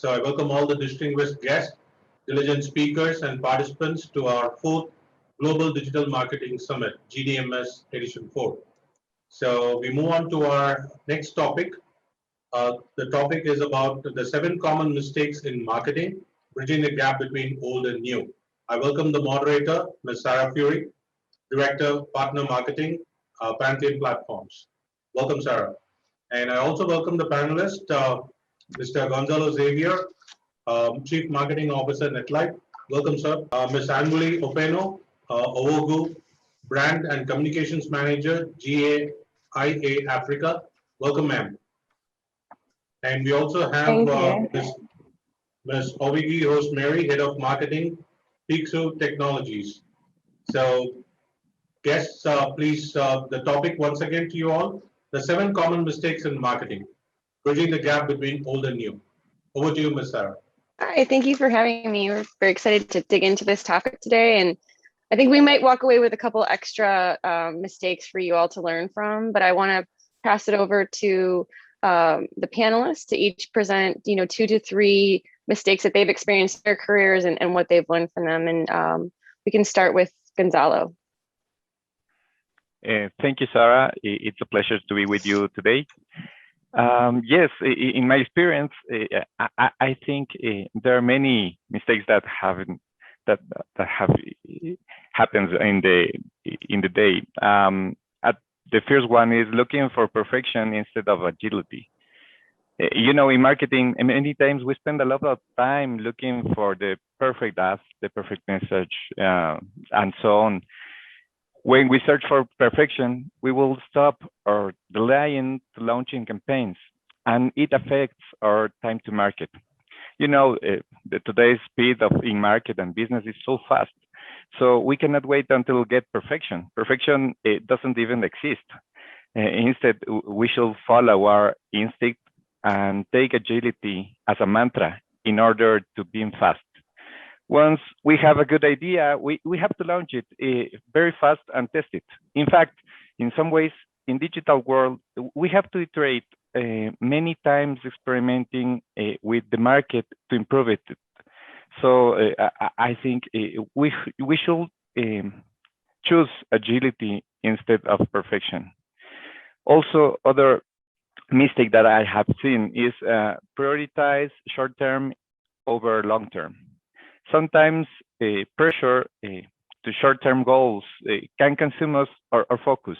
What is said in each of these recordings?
So I welcome all the distinguished guests, diligent speakers, and participants to our fourth Global Digital Marketing Summit, GDMS Edition 4. So we move on to our next topic. The topic is about the 7 common mistakes in marketing, bridging the gap between old and new. I welcome the moderator, Ms. Sarah Fruy, Director, Partner Marketing, Pantheon Platforms. Welcome, Sarah. And I also welcome the panelist, Mr. Gonzalo Xavier, Chief Marketing Officer, Netlife. Welcome, sir. Ms. Anmuli Openo, Ovwighose, Brand and Communications Manager, GAIA Africa. Welcome, ma'am. And we also have Ms. Ovwighose Mary, Head of Marketing, Peexoo Technologies. So, guests, please, the topic once again to you all, the 7 common mistakes in marketing, bridging the gap between old and new. Over to you, Ms. Sarah. Hi, thank you for having me. We're very excited to dig into this topic today. And I think we might walk away with a couple extra mistakes for you all to learn from, but I want to pass it over to the panelists to each present, 2 to 3 mistakes that they've experienced in their careers and what they've learned from them. And we can start with Gonzalo. Thank you, Sarah. It's a pleasure to be with you today. Yes, in my experience, I think there are many mistakes that have happens in the day. The first one is looking for perfection instead of agility. In marketing, many times we spend a lot of time looking for the perfect ask, the perfect message, and so on. When we search for perfection, we will stop or delaying to launching campaigns, and it affects our time to market. Today's speed in market and business is so fast, so we cannot wait until we get perfection. Perfection doesn't even exist. Instead, we should follow our instinct and take agility as a mantra in order to be fast. Once we have a good idea, we have to launch it very fast and test it. In fact, in some ways, in digital world, we have to iterate many times, experimenting with the market to improve it. So I think we should choose agility instead of perfection. Also, other mistake that I have seen is prioritize short-term over long-term. Sometimes pressure to short-term goals can consume us or focus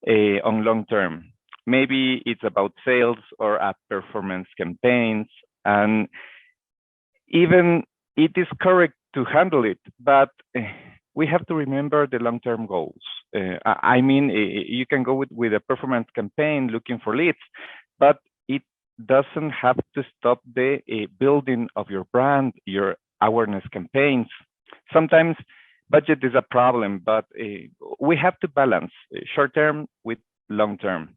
on long-term. Maybe it's about sales or performance campaigns, and even it is correct to handle it, but we have to remember the long-term goals. You can go with a performance campaign looking for leads, but it doesn't have to stop the building of your brand, your awareness campaigns. Sometimes budget is a problem, but we have to balance short-term with long-term.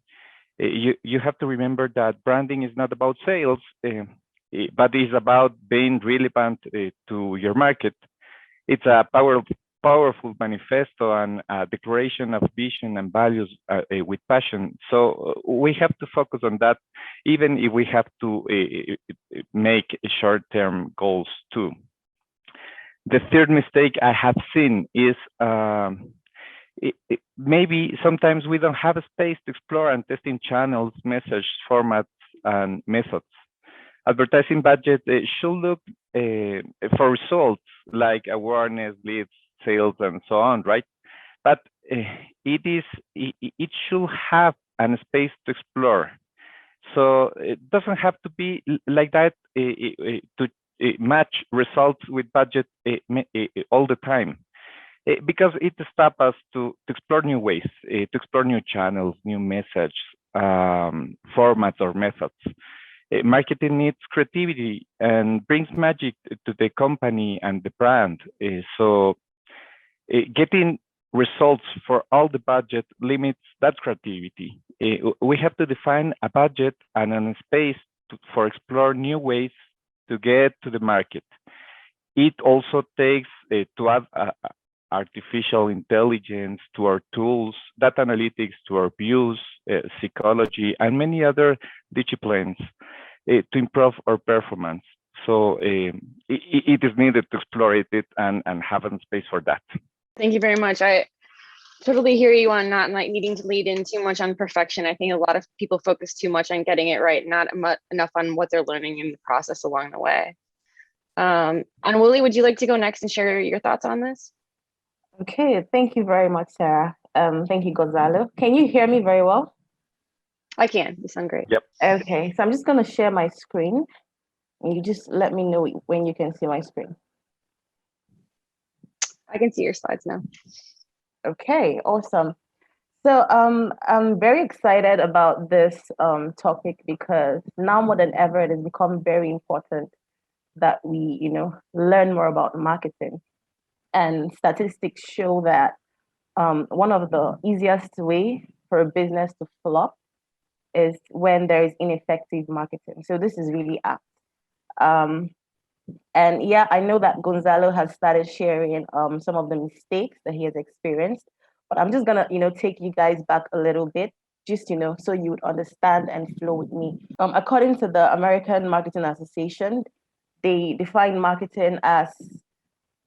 You have to remember that branding is not about sales, but is about being relevant to your market. It's a powerful manifesto and a declaration of vision and values with passion. So we have to focus on that, even if we have to make short-term goals too. The third mistake I have seen is maybe sometimes we don't have a space to explore and testing channels, message formats, and methods. Advertising budget should look for results like awareness, leads, sales, and so on, right? But it should have a space to explore. So it doesn't have to be like that to match results with budget all the time, because it stops us to explore new ways, to explore new channels, new message formats or methods. Marketing needs creativity and brings magic to the company and the brand. So getting results for all the budget limits that creativity. We have to define a budget and a space for explore new ways to get to the market. It also takes to add artificial intelligence to our tools, data analytics to our views, psychology, and many other disciplines to improve our performance. So it is needed to explore it and have a space for that. Thank you very much. I totally hear you on not like needing to lead in too much on perfection. I think a lot of people focus too much on getting it right, not enough on what they're learning in the process along the way. And Willie, would you like to go next and share your thoughts on this? Okay, thank you very much, Sarah. Thank you, Gonzalo. Can you hear me very well? I can. You sound great. Yep. Okay, so I'm just going to share my screen. And you just let me know when you can see my screen. I can see your slides now. Okay, awesome. So I'm very excited about this topic because now more than ever, it has become very important that we, learn more about marketing. And statistics show that one of the easiest way for a business to flop is when there is ineffective marketing. So this is really apt. And yeah, I know that Gonzalo has started sharing some of the mistakes that he has experienced, but I'm just gonna, take you guys back a little bit, just, so you would understand and flow with me. According to the American Marketing Association, they define marketing as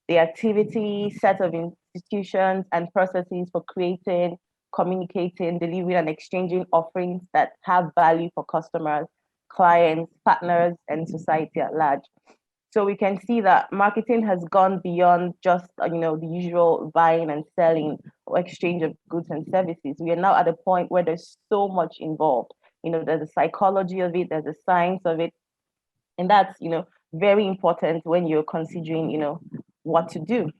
the activity, set of institutions and processes for creating, communicating, delivering, and exchanging offerings that have value for customers, clients, partners, and society at large. So we can see that marketing has gone beyond just the usual buying and selling or exchange of goods and services. We are now at a point where there's so much involved. There's the psychology of it, there's the science of it, and that's very important when you're considering what to do.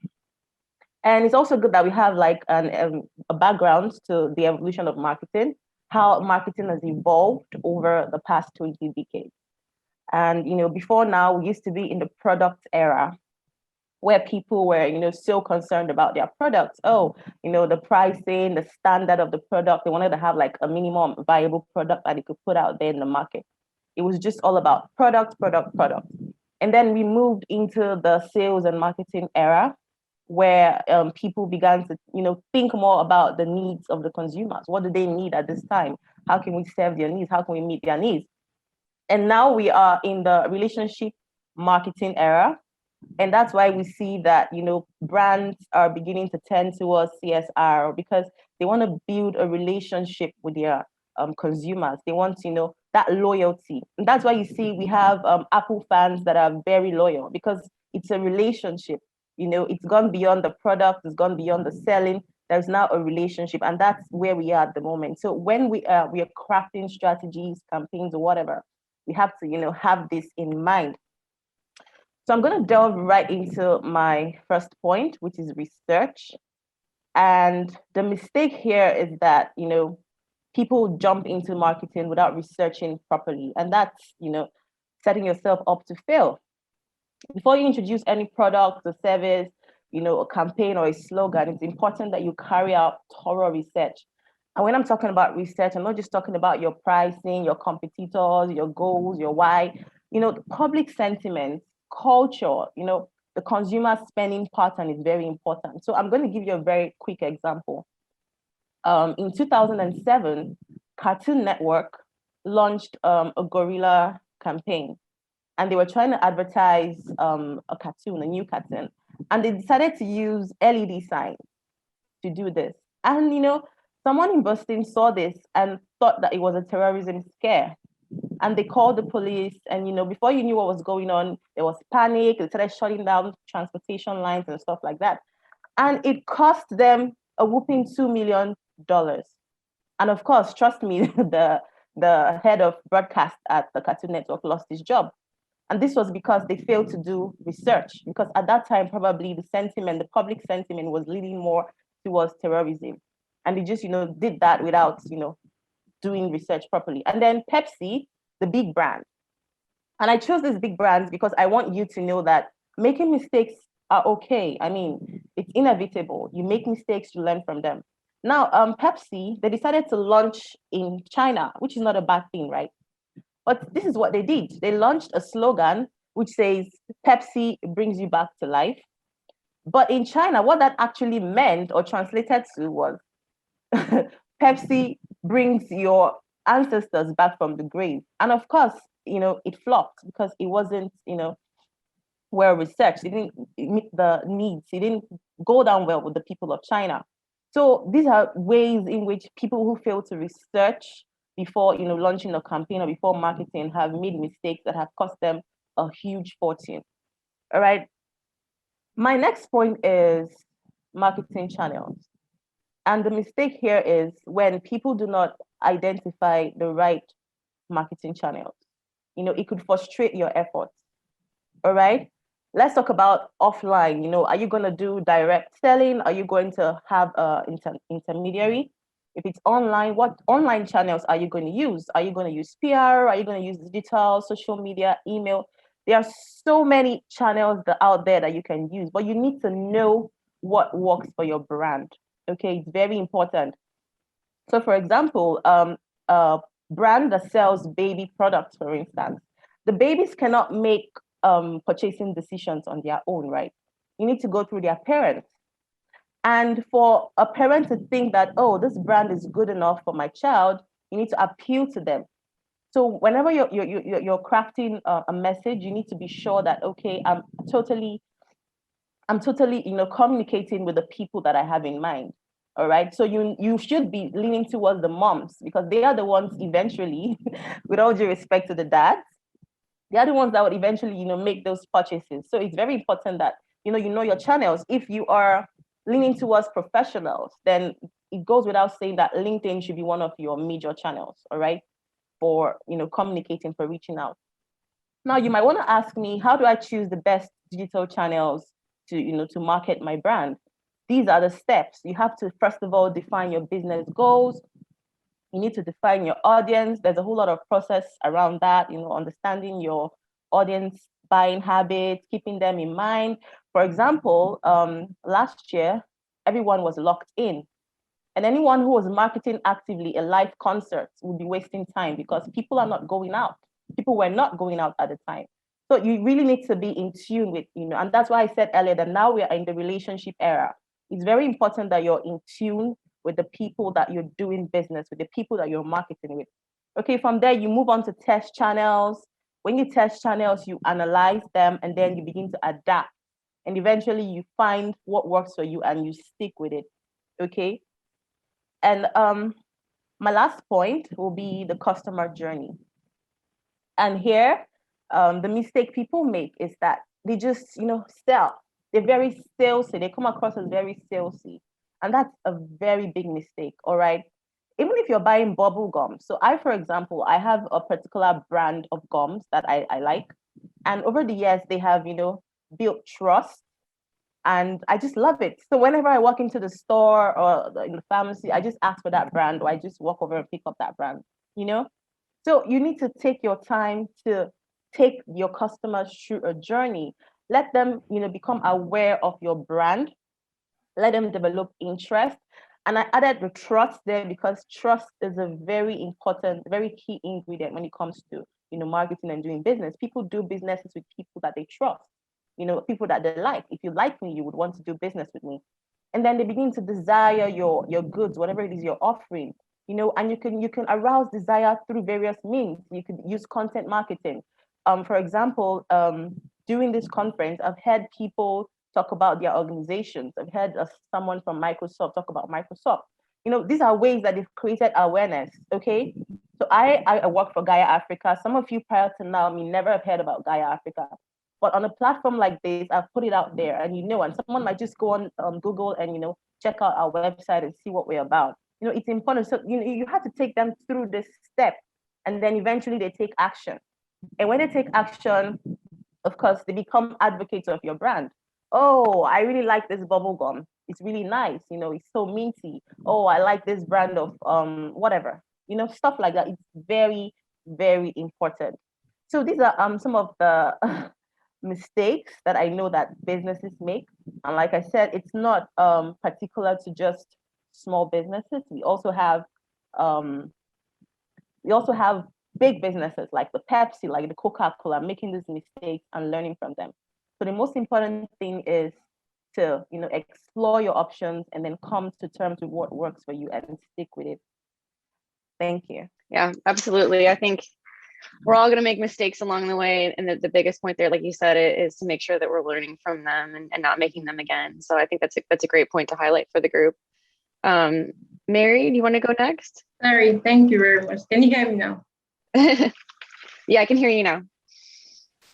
And it's also good that we have like a background to the evolution of marketing, how marketing has evolved over the past 20 decades. And before now, we used to be in the product era, where people were so concerned about their products. Oh, the pricing, the standard of the product. They wanted to have like a minimum viable product that they could put out there in the market. It was just all about product, product, product. And then we moved into the sales and marketing era, where people began to think more about the needs of the consumers. What do they need at this time? How can we serve their needs? How can we meet their needs? And now we are in the relationship marketing era. And that's why we see that, brands are beginning to turn towards CSR because they want to build a relationship with their consumers. They want, that loyalty. And that's why you see we have Apple fans that are very loyal because it's a relationship. It's gone beyond the product, it's gone beyond the selling. There's now a relationship, and that's where we are at the moment. So when we are crafting strategies, campaigns, or whatever, we have to, have this in mind. So I'm going to delve right into my first point, which is research. And the mistake here is that, people jump into marketing without researching properly. And that's, setting yourself up to fail. Before you introduce any product or service, a campaign or a slogan, it's important that you carry out thorough research. And when I'm talking about research, I'm not just talking about your pricing, your competitors, your goals, your why, the public sentiment, culture, the consumer spending pattern is very important. So I'm going to give you a very quick example. In 2007, Cartoon Network launched a gorilla campaign, and they were trying to advertise a cartoon, a new cartoon, and they decided to use LED signs to do this. And someone in Boston saw this and thought that it was a terrorism scare. And they called the police, and before you knew what was going on, there was panic. They started shutting down transportation lines and stuff like that. And it cost them a whooping $2 million. And of course, trust me, the head of broadcast at the Cartoon Network lost his job. And this was because they failed to do research, because at that time, probably the public sentiment was leaning more towards terrorism. And they just, did that without, doing research properly. And then Pepsi, the big brand. And I chose these big brands because I want you to know that making mistakes are okay. I mean, it's inevitable. You make mistakes, you learn from them. Now, Pepsi, they decided to launch in China, which is not a bad thing, right? But this is what they did. They launched a slogan which says, Pepsi brings you back to life. But in China, what that actually meant or translated to was, Pepsi brings your ancestors back from the grave. And of course, it flopped because it wasn't, were researched. It didn't meet the needs. It didn't go down well with the people of China. So these are ways in which people who fail to research before launching a campaign or before marketing have made mistakes that have cost them a huge fortune. All right. My next point is marketing channels. And the mistake here is when people do not identify the right marketing channels. It could frustrate your efforts. All right. Let's talk about offline. Are you going to do direct selling? Are you going to have an intermediary? If it's online, what online channels are you going to use? Are you going to use PR? Are you going to use digital, social media, email? There are so many channels out there that you can use, but you need to know what works for your brand. Okay, it's very important. So, for example, a brand that sells baby products, for instance, the babies cannot make purchasing decisions on their own, right? You need to go through their parents. And for a parent to think that, oh, this brand is good enough for my child, you need to appeal to them. So whenever you're crafting a message, you need to be sure that, okay, I'm totally, communicating with the people that I have in mind. All right. So you should be leaning towards the moms because they are the ones eventually, with all due respect to the dads, they are the ones that would eventually, make those purchases. So it's very important that, you know your channels. If you are leaning towards professionals, then it goes without saying that LinkedIn should be one of your major channels, all right, for, communicating, for reaching out. Now, you might want to ask me, how do I choose the best digital channels to market my brand? These are the steps. You have to, first of all, define your business goals. You need to define your audience. There's a whole lot of process around that, understanding your audience buying habits, keeping them in mind. For example, last year, everyone was locked in. And anyone who was marketing actively a live concert would be wasting time because people are not going out. People were not going out at the time. So you really need to be in tune with, and that's why I said earlier that now we are in the relationship era. It's very important that you're in tune with the people that you're doing business with, the people that you're marketing with. Okay, from there, you move on to test channels. When you test channels, you analyze them and then you begin to adapt. And eventually you find what works for you and you stick with it. Okay. And my last point will be the customer journey. And here, the mistake people make is that they just, sell. They're very salesy. They come across as very salesy. And that's a very big mistake, all right? Even if you're buying bubble gum. So for example, I have a particular brand of gums that I like. And over the years, they have, built trust. And I just love it. So whenever I walk into the store or in the pharmacy, I just ask for that brand, or I just walk over and pick up that brand, So you need to take your time to take your customers through a journey. Let them, become aware of your brand. Let them develop interest. And I added the trust there because trust is a very important, very key ingredient when it comes to, marketing and doing business. People do businesses with people that they trust, people that they like. If you like me, you would want to do business with me. And then they begin to desire your goods, whatever it is you're offering, and you can arouse desire through various means. You could use content marketing. For example, during this conference, I've heard people talk about their organizations. I've heard someone from Microsoft talk about Microsoft. These are ways that they've created awareness, okay? So I work for Gaia Africa. Some of you prior to now may never have heard about Gaia Africa. But on a platform like this, I've put it out there and and someone might just go on Google and, check out our website and see what we're about. It's important. So, you have to take them through this step and then eventually they take action. And when they take action, of course, they become advocates of your brand. Oh, I really like this bubble gum. It's really nice. It's so minty. Oh, I like this brand of whatever, stuff like that. It's very, very important. So these are some of the mistakes that I know that businesses make. And like I said, it's not particular to just small businesses. We also have big businesses like the Pepsi, like the Coca-Cola, making these mistakes and learning from them. So the most important thing is to, explore your options and then come to terms with what works for you and stick with it. Thank you. Yeah, absolutely. I think we're all going to make mistakes along the way. And the biggest point there, like you said, is to make sure that we're learning from them and not making them again. So I think that's a great point to highlight for the group. Mary, do you want to go next? Sorry, thank you very much. Can you hear me now? Yeah, I can hear you now.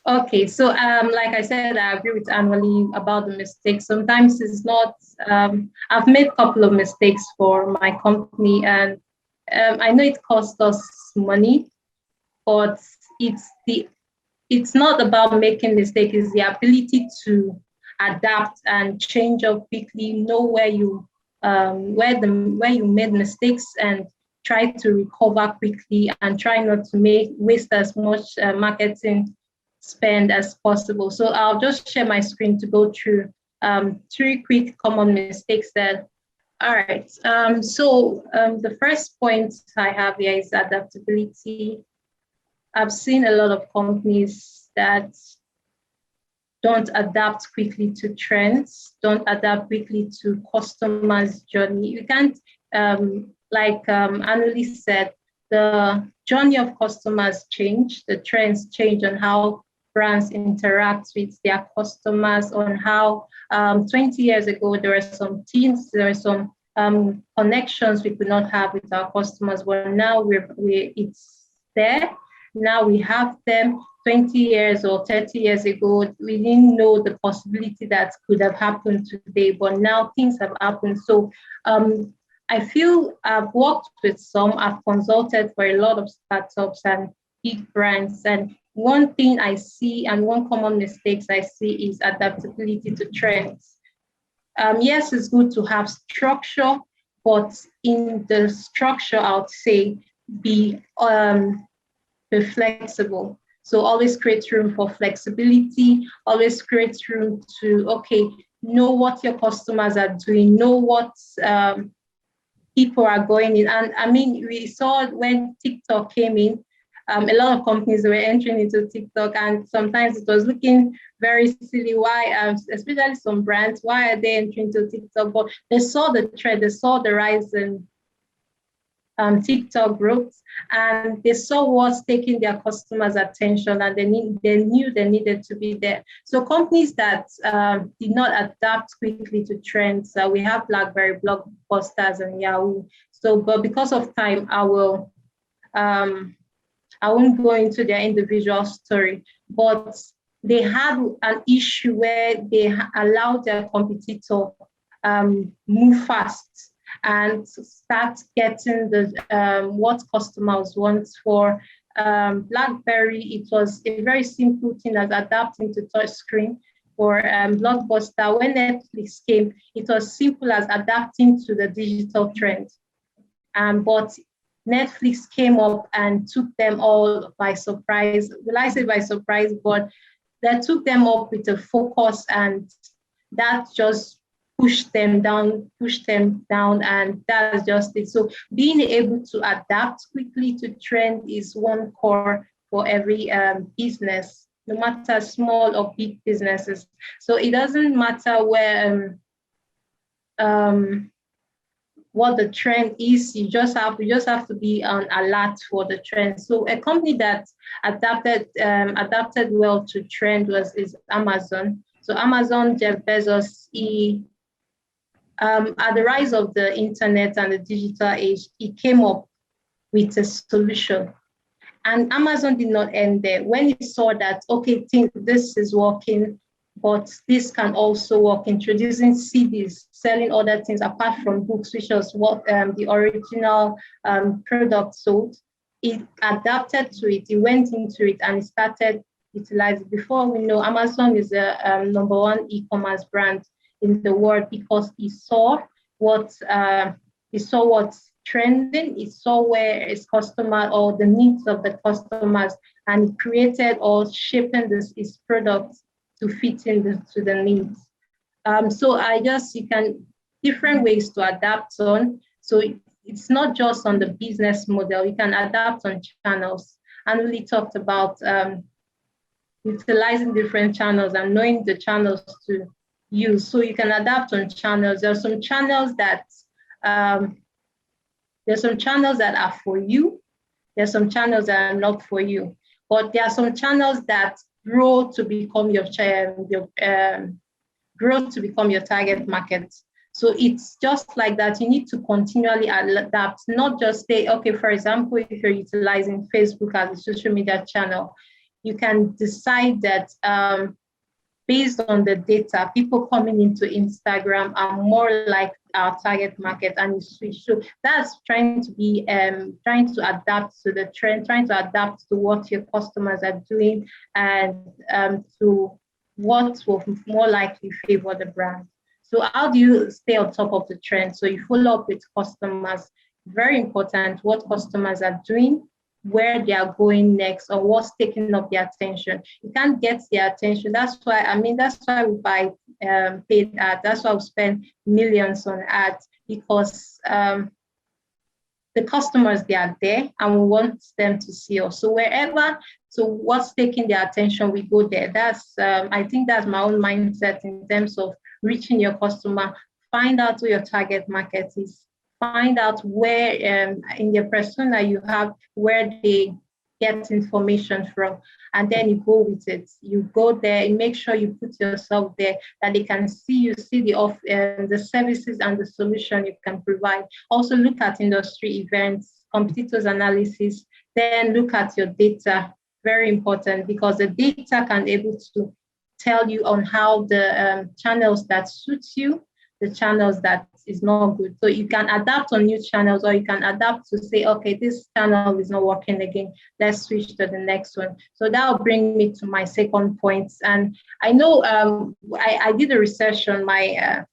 Okay, so like I said, I agree with Annalie about the mistakes. Sometimes it's not, I've made a couple of mistakes for my company, and I know it cost us money, but it's not about making mistakes, it's the ability to adapt and change up quickly, know where you made mistakes and try to recover quickly and try not to waste as much marketing spend as possible. So I'll just share my screen to go through 3 quick common mistakes there. All right, so the first point I have here is adaptability. I've seen a lot of companies that don't adapt quickly to trends, don't adapt quickly to customers' journey. You can't, like Annalie said, the journey of customers change, the trends change on how brands interact with their customers, on how 20 years ago, there were some teams, there were some connections we could not have with our customers, but now it's there. Now we have them. 20 years or 30 years ago, we didn't know the possibility that could have happened today, but now things have happened. So I feel I've worked with some, I've consulted for a lot of startups and big brands, and one thing I see and one common mistakes I see is adaptability to trends. Yes, it's good to have structure, but in the structure, I would say be flexible. So always create room for flexibility, always create room to, okay, know what your customers are doing, know what people are going in. And I mean, we saw when TikTok came in, a lot of companies were entering into TikTok, and sometimes it was looking very silly. Why, especially some brands, why are they entering into TikTok? But they saw the trend, they saw the rise in TikTok growth, and they saw what's taking their customers' attention, and they knew they needed to be there. So companies that did not adapt quickly to trends, we have BlackBerry, Blockbusters, and Yahoo. So, but because of time, I won't go into their individual story, but they had an issue where they allowed their competitor move fast and start getting the what customers want. For BlackBerry, it was a very simple thing as adapting to touchscreen. For Blockbuster, when Netflix came, it was simple as adapting to the digital trend. But Netflix came up and took them all by surprise. Will I say by surprise? But that took them up with a focus, and that just pushed them down, and that's just it. So being able to adapt quickly to trend is one core for every business, no matter small or big businesses. So it doesn't matter where what the trend is, you just have to be on alert for the trend. So a company that adapted well to trend is Amazon. So Amazon, Jeff Bezos, at the rise of the internet and the digital age, he came up with a solution. And Amazon did not end there. When he saw that, okay, this is working, but this can also work, introducing CDs, selling other things apart from books, which was what the original product sold. It adapted to it, it went into it, and it started utilizing. Before we know, Amazon is the #1 e-commerce brand in the world, because he saw what's trending, he saw where his customer or the needs of the customers, and he created or shaping his products to fit into the needs. So you can different ways to adapt on. So it's not just on the business model, you can adapt on channels. And we talked about utilizing different channels and knowing the channels to use. So you can adapt on channels. There are some channels that are for you. There's some channels that are not for you. but there are some channels that grow to become your target market. So it's just like that. You need to continually adapt, not just say, okay, for example, if you're utilizing Facebook as a social media channel, you can decide that based on the data, people coming into Instagram are more like our target market, and you switch. So that's trying to adapt to the trend, trying to adapt to what your customers are doing, and to what will more likely favor the brand. So how do you stay on top of the trend? So you follow up with customers. Very important, what customers are doing, where they are going next, or what's taking up their attention. You can't get their attention. That's why we buy paid ads. That's why we spend millions on ads, because the customers, they are there and we want them to see us. So what's taking their attention, we go there. That's I think that's my own mindset in terms of reaching your customer. Find out who your target market is. Find out where in your persona you have where they get information from, and then you go with it. You go there and make sure you put yourself there, that they can see the services and the solution you can provide. Also look at industry events, competitors analysis, then look at your data. Very important, because the data can be able to tell you on how the channels that suits you, the channels that is not good. So you can adapt on new channels, or you can adapt to say, okay, this channel is not working again, let's switch to the next one. So that will bring me to my second point. And I know I did a research on my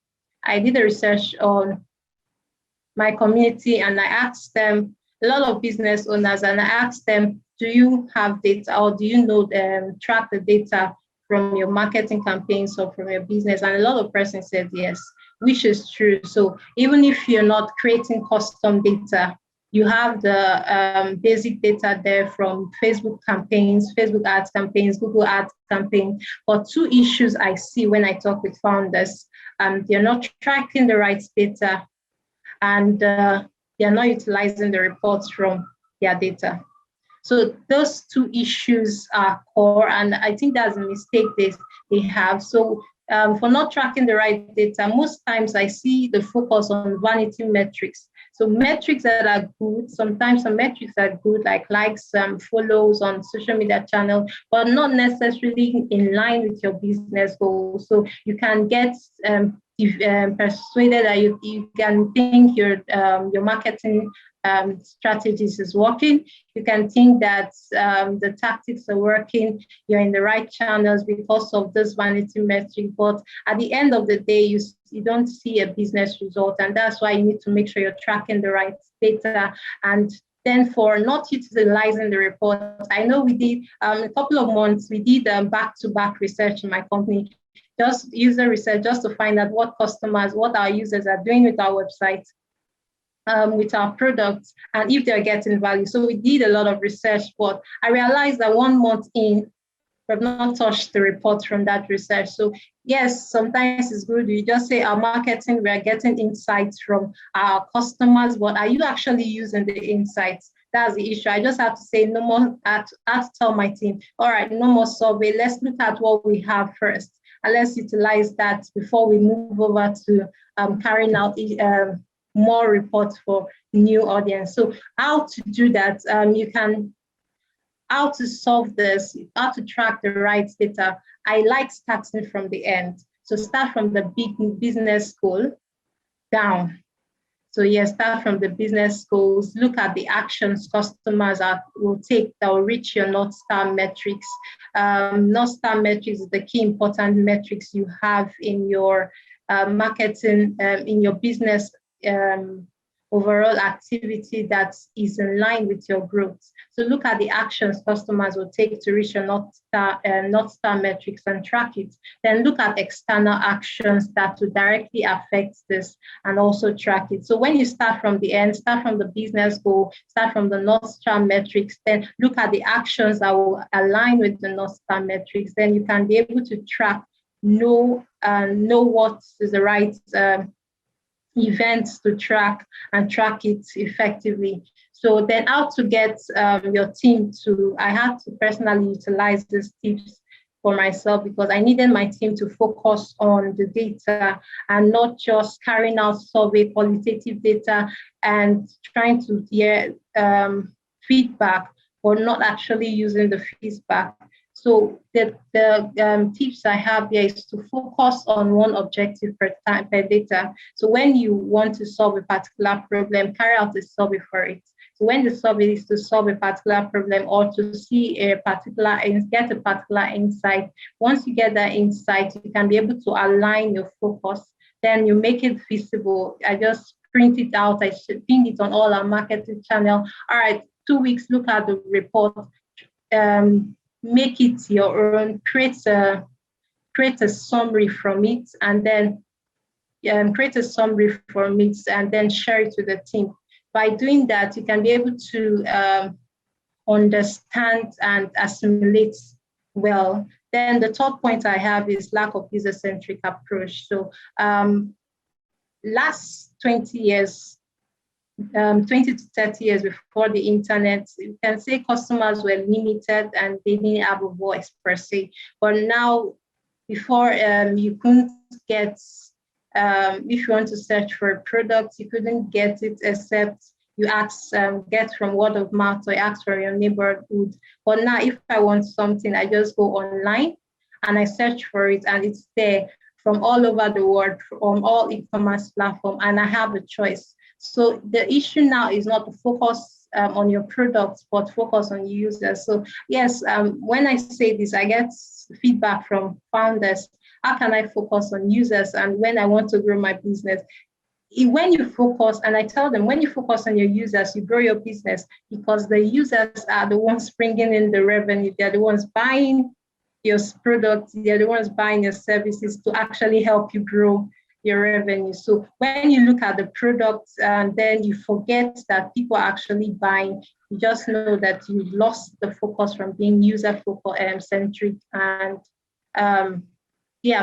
community, and I asked them, a lot of business owners, and I asked them, do you have data, or do you know track the data from your marketing campaigns or from your business? And a lot of persons said yes, which is true. So even if you're not creating custom data, you have the basic data there from Facebook campaigns, Facebook ads campaigns, Google ads campaigns. But two issues I see when I talk with founders, they're not tracking the right data, and they're not utilizing the reports from their data. So those two issues are core, and I think that's a mistake they have. So for not tracking the right data, most times I see the focus on vanity metrics. So metrics that are good, sometimes some metrics are good, like likes, follows on social media channel, but not necessarily in line with your business goals. So you can get persuaded that you can think your marketing strategies is working. You can think that the tactics are working, you're in the right channels because of this vanity metric, but at the end of the day, you don't see a business result, and that's why you need to make sure you're tracking the right data. And then for not utilizing the report, I know we did a couple of months, we did back-to-back research in my company, just user research, just to find out what our users are doing with our website, with our products, and if they're getting value. So we did a lot of research, but I realized that 1 month in, we've not touched the reports from that research. So yes, sometimes it's good. You just say our marketing, we're getting insights from our customers, but are you actually using the insights? That's the issue. I just have to say no more, I have to tell my team, all right, no more survey. Let's look at what we have first, and let's utilize that before we move over to carrying out more reports for new audience. So how to do that? How to solve this, how to track the right data. I like starting from the end. So start from the big business goal down. So yes, start from the business goals, look at the actions customers will take that will reach your North Star metrics. North Star metrics is the key important metrics you have in your marketing, in your business overall activity that is in line with your growth. So look at the actions customers will take to reach your North Star metrics and track it. Then look at external actions that will directly affect this and also track it. So when you start from the end, start from the business goal, start from the North Star metrics, then look at the actions that will align with the North Star metrics. Then you can be able to track, know what is the right events to track and track it effectively. So then how to get your team to, I had to personally utilize these tips for myself because I needed my team to focus on the data and not just carrying out survey qualitative data and trying to hear feedback or not actually using the feedback. So the tips I have here is to focus on one objective per data. So when you want to solve a particular problem, carry out a survey for it. So when the survey is to solve a particular problem or to see a particular, get a particular insight, once you get that insight, you can be able to align your focus. Then you make it visible. I just print it out. I should ping it on all our marketing channel. All right, 2 weeks, look at the report. Make it your own, create a summary from it, and then create a summary from it, and then share it with the team. By doing that, you can be able to understand and assimilate well. Then the third point I have is lack of user-centric approach. So last 20 years, 20 to 30 years before the internet, you can say customers were limited and they didn't have a voice per se. But now, before you couldn't get, if you want to search for a product, you couldn't get it except you ask, get from word of mouth or ask for your neighborhood. But now, if I want something, I just go online and I search for it, and it's there from all over the world, from all e-commerce platforms, and I have a choice. So the issue now is not to focus on your products, but focus on users. So yes, when I say this, I get feedback from founders. How can I focus on users? And when I want to grow my business, when you focus, and I tell them, when you focus on your users, you grow your business because the users are the ones bringing in the revenue. They're the ones buying your products. They're the ones buying your services to actually help you grow your revenue. So when you look at the products and then you forget that people are actually buying, you just know that you've lost the focus from being user-centric and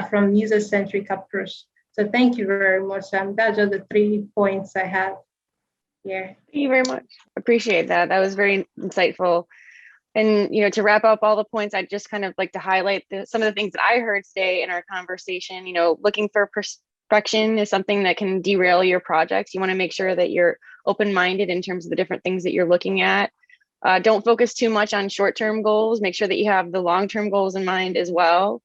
from user-centric approach. So thank you very much. That's just the 3 points I have here. Thank you very much. Appreciate that. That was very insightful. And to wrap up all the points, I'd just kind of like to highlight some of the things that I heard today in our conversation. Looking for perfection is something that can derail your projects. You want to make sure that you're open-minded in terms of the different things that you're looking at. Don't focus too much on short-term goals. Make sure that you have the long-term goals in mind as well.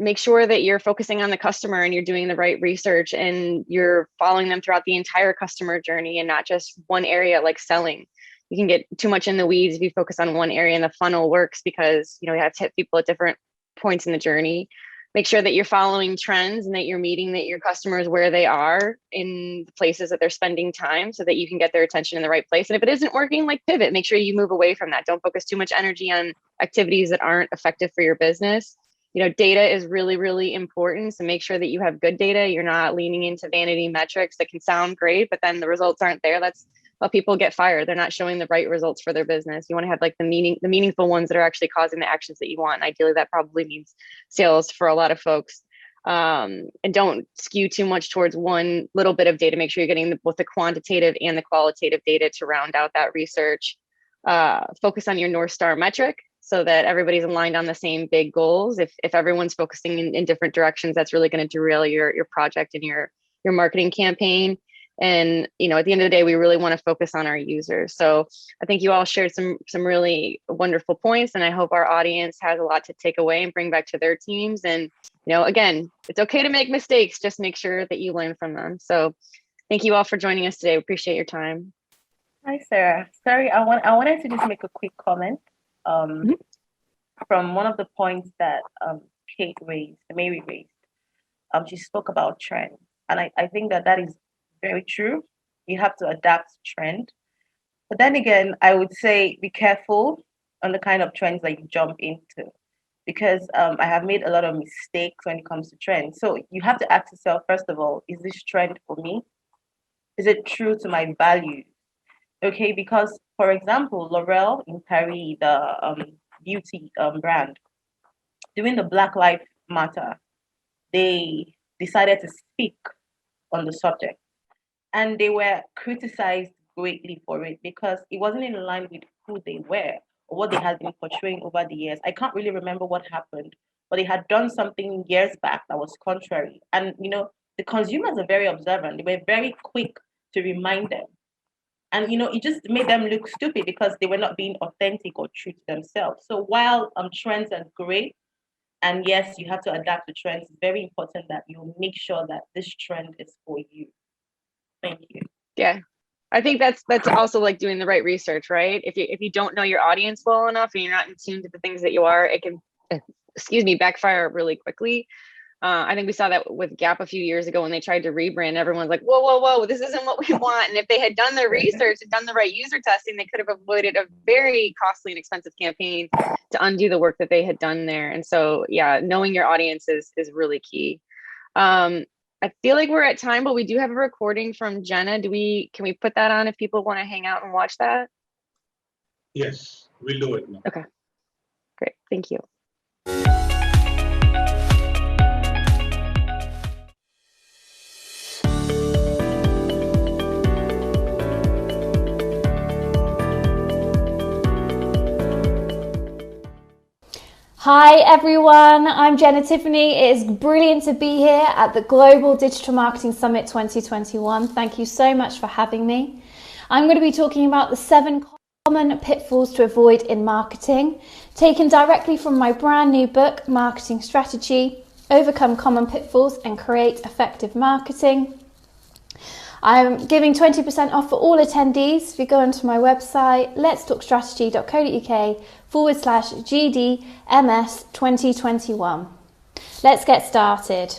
Make sure that you're focusing on the customer and you're doing the right research and you're following them throughout the entire customer journey and not just one area like selling. You can get too much in the weeds if you focus on one area and the funnel works because you have to hit people at different points in the journey. Make sure that you're following trends and that you're meeting your customers where they are in the places that they're spending time so that you can get their attention in the right place. And if it isn't working, like pivot, make sure you move away from that. Don't focus too much energy on activities that aren't effective for your business. Data is really, really important. So make sure that you have good data. You're not leaning into vanity metrics that can sound great, but then the results aren't there. That's how people get fired. They're not showing the right results for their business. You want to have like the meaningful ones that are actually causing the actions that you want. And ideally, that probably means sales for a lot of folks. And don't skew too much towards one little bit of data. Make sure you're getting both the quantitative and the qualitative data to round out that research. Focus on your North Star metric so that everybody's aligned on the same big goals. If everyone's focusing in different directions, that's really going to derail your project and your marketing campaign. And at the end of the day, we really want to focus on our users. So I think you all shared some really wonderful points, and I hope our audience has a lot to take away and bring back to their teams. And again, it's okay to make mistakes. Just make sure that you learn from them. So thank you all for joining us today. We appreciate your time. Hi, Sarah. Sorry, I wanted to just make a quick comment from one of the points that Mary raised. She spoke about trend, and I think that is very true. You have to adapt to trend. But then again, I would say be careful on the kind of trends that you jump into, because I have made a lot of mistakes when it comes to trends. So you have to ask yourself, first of all, is this trend for me? Is it true to my values? Okay, because for example, L'Oreal in Paris, the beauty brand, during the Black Lives Matter, they decided to speak on the subject. and they were criticized greatly for it because it wasn't in line with who they were or what they had been portraying over the years. I can't really remember what happened, but they had done something years back that was contrary. And the consumers are very observant. They were very quick to remind them. And it just made them look stupid because they were not being authentic or true to themselves. So while trends are great, and yes, you have to adapt to trends, it's very important that you make sure that this trend is for you. Thank you. Yeah. I think that's also like doing the right research, right? If you don't know your audience well enough and you're not in tune to the things that you are, it can, backfire really quickly. I think we saw that with Gap a few years ago when they tried to rebrand. Everyone's like, whoa, whoa, whoa, this isn't what we want. And if they had done their research and done the right user testing, they could have avoided a very costly and expensive campaign to undo the work that they had done there. And so, yeah, knowing your audience is really key. I feel like we're at time, but we do have a recording from Jenna. Can we put that on if people want to hang out and watch that? Yes, we'll do it now. Okay, great, thank you. Hi everyone, I'm Jenna Tiffany. It is brilliant to be here at the Global Digital Marketing Summit 2021. Thank you so much for having me. I'm going to be talking about the 7 common pitfalls to avoid in marketing, taken directly from my brand new book, Marketing Strategy, Overcome Common Pitfalls and Create Effective Marketing. I'm giving 20% off for all attendees. If you go onto my website, letstalkstrategy.co.uk/GDMS 2021. Let's get started.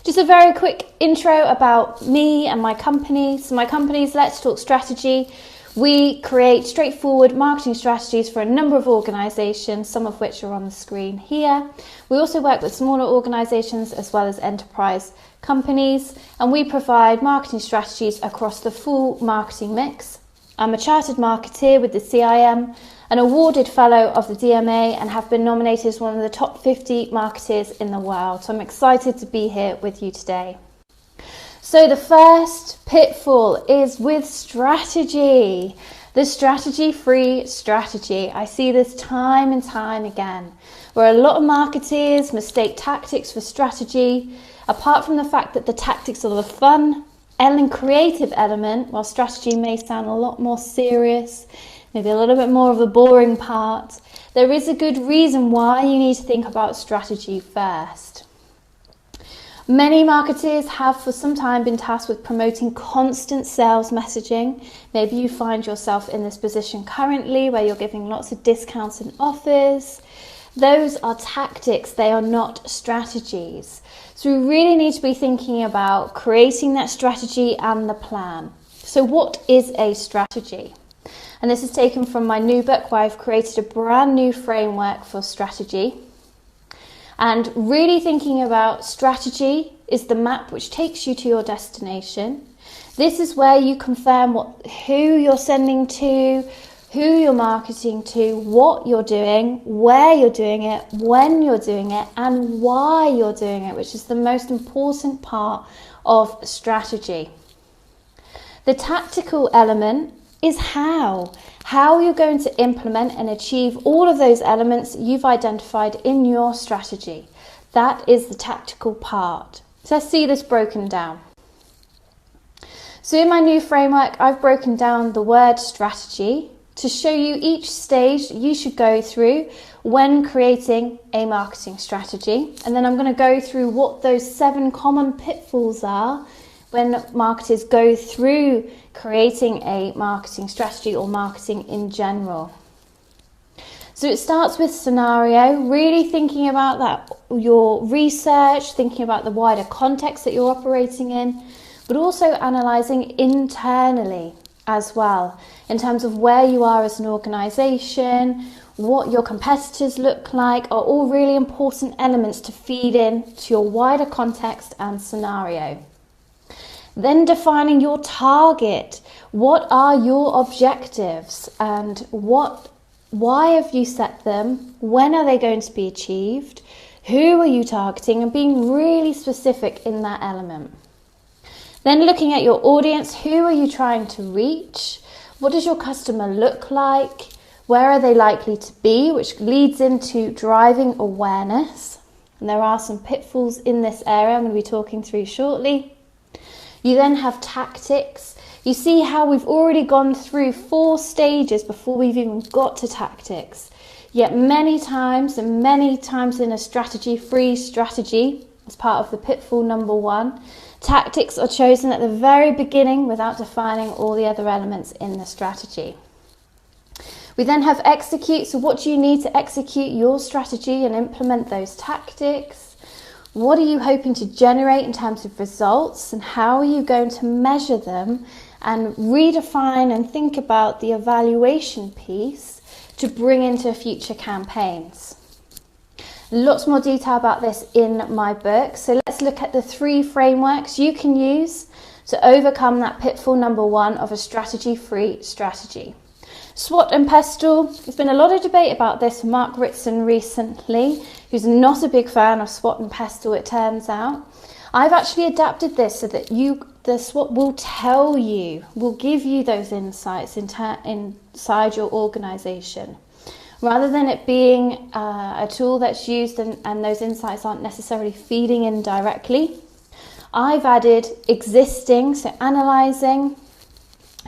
Just a very quick intro about me and my company. So my company is Let's Talk Strategy. We create straightforward marketing strategies for a number of organisations, some of which are on the screen here. We also work with smaller organisations as well as enterprise companies, and we provide marketing strategies across the full marketing mix. I'm a chartered marketeer with the CIM, an awarded fellow of the DMA, and have been nominated as one of the top 50 marketers in the world. So I'm excited to be here with you today. So the first pitfall is with strategy. The strategy-free strategy. I see this time and time again, where a lot of marketers mistake tactics for strategy. Apart from the fact that the tactics are the fun and creative element, while strategy may sound a lot more serious, maybe a little bit more of the boring part, there is a good reason why you need to think about strategy first. Many marketers have for some time been tasked with promoting constant sales messaging. Maybe you find yourself in this position currently where you're giving lots of discounts and offers. Those are tactics, they are not strategies. So we really need to be thinking about creating that strategy and the plan. So what is a strategy? And this is taken from my new book where I've created a brand new framework for strategy. And really thinking about strategy is the map which takes you to your destination. This is where you confirm who you're sending to, who you're marketing to, what you're doing, where you're doing it, when you're doing it, and why you're doing it, which is the most important part of strategy. The tactical element is how you're going to implement and achieve all of those elements you've identified in your strategy. That is the tactical part. So let's see this broken down. So in my new framework, I've broken down the word strategy to show you each stage you should go through when creating a marketing strategy. And then I'm going to go through what those 7 common pitfalls are when marketers go through creating a marketing strategy or marketing in general. So it starts with scenario, really thinking about that, your research, thinking about the wider context that you're operating in, but also analysing internally as well, in terms of where you are as an organisation, what your competitors look like, are all really important elements to feed in to your wider context and scenario. Then defining your target. What are your objectives and why have you set them? When are they going to be achieved? Who are you targeting? And being really specific in that element. Then looking at your audience, who are you trying to reach? What does your customer look like? Where are they likely to be? Which leads into driving awareness. And there are some pitfalls in this area I'm going to be talking through shortly. You then have tactics. You see how we've already gone through 4 stages before we've even got to tactics. Yet many times in a free strategy, as part of the pitfall number 1, tactics are chosen at the very beginning without defining all the other elements in the strategy. We then have execute. So what do you need to execute your strategy and implement those tactics? What are you hoping to generate in terms of results, and how are you going to measure them and redefine and think about the evaluation piece to bring into future campaigns? Lots more detail about this in my book. So let's look at the 3 frameworks you can use to overcome that pitfall number 1 of a strategy-free strategy. SWOT and PESTLE. There's been a lot of debate about this from Mark Ritson recently, who's not a big fan of SWOT and PESTLE, it turns out. I've actually adapted this so that the SWOT will give you those insights inside your organization. Rather than it being a tool that's used and those insights aren't necessarily feeding in directly, I've added existing, so analysing